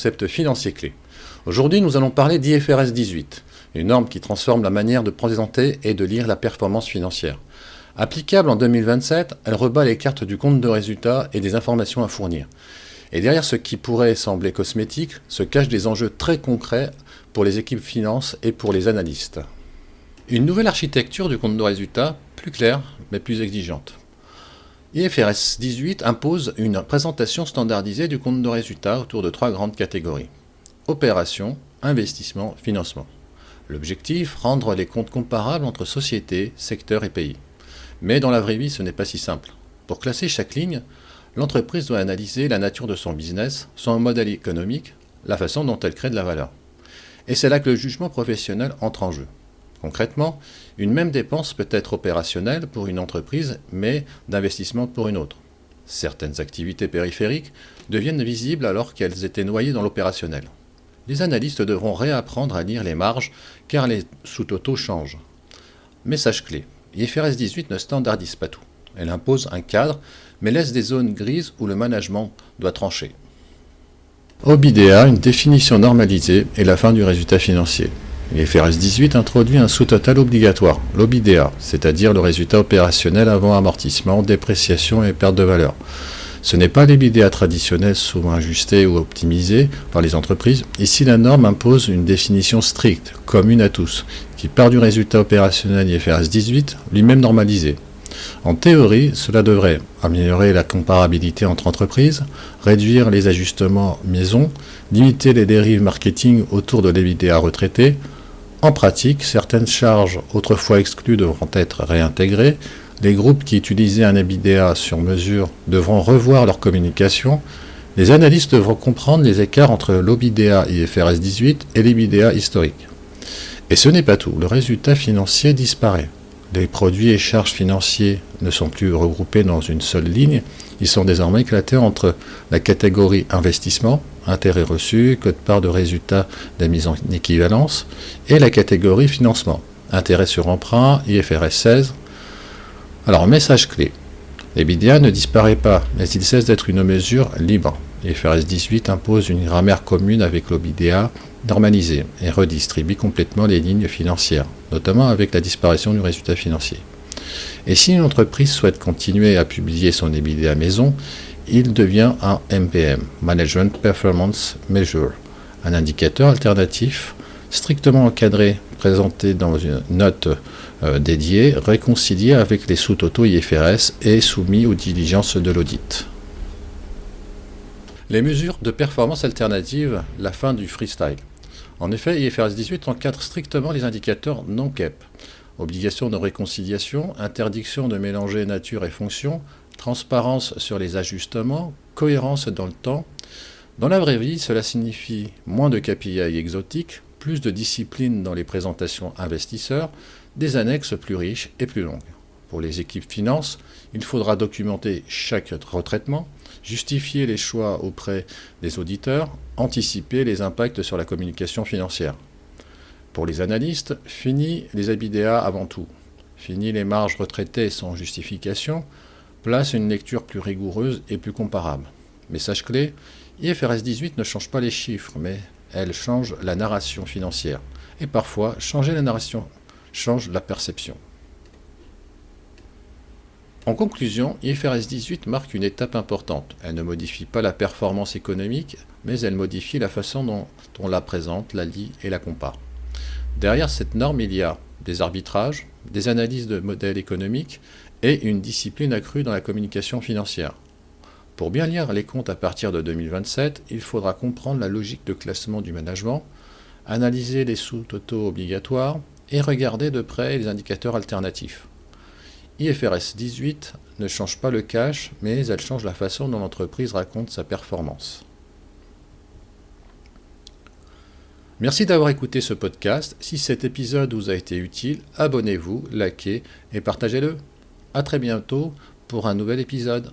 Concept financier clé. Aujourd'hui, nous allons parler d'IFRS 18, une norme qui transforme la manière de présenter et de lire la performance financière. Applicable en 2027, elle rebat les cartes du compte de résultat et des informations à fournir. Et derrière ce qui pourrait sembler cosmétique, se cachent des enjeux très concrets pour les équipes finance et pour les analystes. Une nouvelle architecture du compte de résultat, plus claire mais plus exigeante. IFRS 18 impose une présentation standardisée du compte de résultat autour de 3 grandes catégories. Opération, investissement, financement. L'objectif, rendre les comptes comparables entre sociétés, secteurs et pays. Mais dans la vraie vie, ce n'est pas si simple. Pour classer chaque ligne, l'entreprise doit analyser la nature de son business, son modèle économique, la façon dont elle crée de la valeur. Et c'est là que le jugement professionnel entre en jeu. Concrètement, une même dépense peut être opérationnelle pour une entreprise, mais d'investissement pour une autre. Certaines activités périphériques deviennent visibles alors qu'elles étaient noyées dans l'opérationnel. Les analystes devront réapprendre à lire les marges, car les sous-totaux changent. Message clé. IFRS 18 ne standardise pas tout. Elle impose un cadre, mais laisse des zones grises où le management doit trancher. OBDA, une définition normalisée, et la fin du résultat financier. L'IFRS 18 introduit un sous-total obligatoire, l'OBDA, c'est-à-dire le résultat opérationnel avant amortissement, dépréciation et perte de valeur. Ce n'est pas l'EBITDA traditionnel, souvent ajusté ou optimisé par les entreprises. Ici, la norme impose une définition stricte, commune à tous, qui part du résultat opérationnel IFRS 18, lui-même normalisé. En théorie, cela devrait améliorer la comparabilité entre entreprises, réduire les ajustements maison, limiter les dérives marketing autour de l'EBITDA retraité. En pratique, certaines charges autrefois exclues devront être réintégrées. Les groupes qui utilisaient un EBITDA sur mesure devront revoir leur communication. Les analystes devront comprendre les écarts entre l'OBDA IFRS 18 et l'EBITDA historique. Et ce n'est pas tout, le résultat financier disparaît. Les produits et charges financiers ne sont plus regroupés dans une seule ligne, ils sont désormais éclatés entre la catégorie investissement, intérêts reçus, quote-part de résultats de mise en équivalence, et la catégorie financement, intérêts sur emprunt, IFRS 16. Alors, message clé. L'EBITDA ne disparaît pas, mais il cesse d'être une mesure libre. L'IFRS 18 impose une grammaire commune avec l'OBDA normalisée et redistribue complètement les lignes financières, notamment avec la disparition du résultat financier. Et si une entreprise souhaite continuer à publier son EBITDA maison, il devient un MPM, Management Performance Measure, un indicateur alternatif strictement encadré, présenté dans une note dédiée, réconcilié avec les sous-totaux IFRS et soumis aux diligences de l'audit. Les mesures de performance alternative, la fin du freestyle. En effet, IFRS 18 encadre strictement les indicateurs non KEP. Obligation de réconciliation, interdiction de mélanger nature et fonction, transparence sur les ajustements, cohérence dans le temps. Dans la vraie vie, cela signifie moins de KPI exotiques, plus de discipline dans les présentations investisseurs, des annexes plus riches et plus longues. Pour les équipes finance, il faudra documenter chaque retraitement, justifier les choix auprès des auditeurs, anticiper les impacts sur la communication financière. Pour les analystes, fini les EBITDA avant tout. Fini les marges retraitées sans justification, place une lecture plus rigoureuse et plus comparable. Message clé, IFRS 18 ne change pas les chiffres, mais elle change la narration financière. Et parfois, changer la narration change la perception. En conclusion, IFRS 18 marque une étape importante. Elle ne modifie pas la performance économique, mais elle modifie la façon dont on la présente, la lit et la compare. Derrière cette norme, il y a des arbitrages, des analyses de modèles économiques et une discipline accrue dans la communication financière. Pour bien lire les comptes à partir de 2027, il faudra comprendre la logique de classement du management, analyser les sous-totaux obligatoires et regarder de près les indicateurs alternatifs. IFRS 18 ne change pas le cash, mais elle change la façon dont l'entreprise raconte sa performance. Merci d'avoir écouté ce podcast. Si cet épisode vous a été utile, abonnez-vous, likez et partagez-le. À très bientôt pour un nouvel épisode.